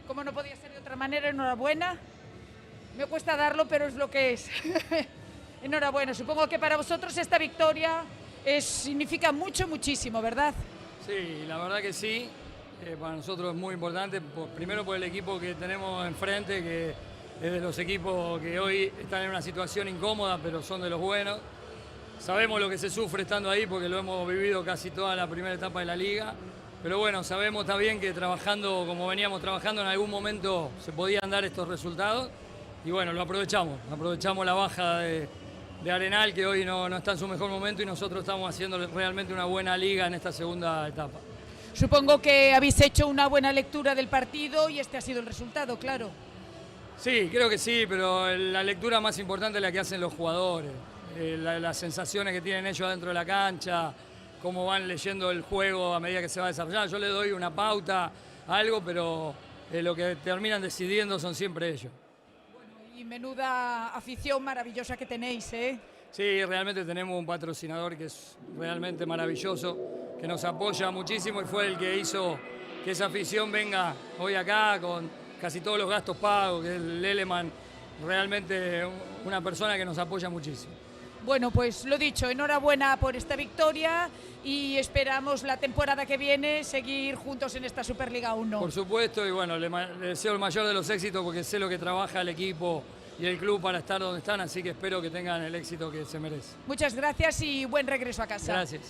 Como no podía ser de otra manera, enhorabuena. Me cuesta darlo, pero es lo que es. Enhorabuena. Supongo que para vosotros esta victoria significa mucho, muchísimo, ¿verdad? Sí, la verdad que sí. Para nosotros es muy importante, primero por el equipo que tenemos enfrente, que es de los equipos que hoy están en una situación incómoda, pero son de los buenos. Sabemos lo que se sufre estando ahí porque lo hemos vivido casi toda la primera etapa de la liga. Pero bueno, sabemos también que trabajando como veníamos trabajando en algún momento se podían dar estos resultados. Y bueno, lo aprovechamos la baja de Arenal, que hoy no está en su mejor momento, y nosotros estamos haciendo realmente una buena liga en esta segunda etapa. Supongo que habéis hecho una buena lectura del partido y este ha sido el resultado, claro. Sí, creo que sí, pero la lectura más importante es la que hacen los jugadores. Las sensaciones que tienen ellos dentro de la cancha, cómo van leyendo el juego a medida que se va desarrollando. Yo le doy una pauta, algo, pero lo que terminan decidiendo son siempre ellos. Bueno, y menuda afición maravillosa que tenéis, ¿eh? Sí, realmente tenemos un patrocinador que es realmente maravilloso, que nos apoya muchísimo y fue el que hizo que esa afición venga hoy acá con casi todos los gastos pagos, que es el Leleman, realmente una persona que nos apoya muchísimo. Bueno, pues lo dicho, enhorabuena por esta victoria y esperamos la temporada que viene seguir juntos en esta Superliga 1. Por supuesto, y bueno, le deseo el mayor de los éxitos porque sé lo que trabaja el equipo y el club para estar donde están, así que espero que tengan el éxito que se merece. Muchas gracias y buen regreso a casa. Gracias.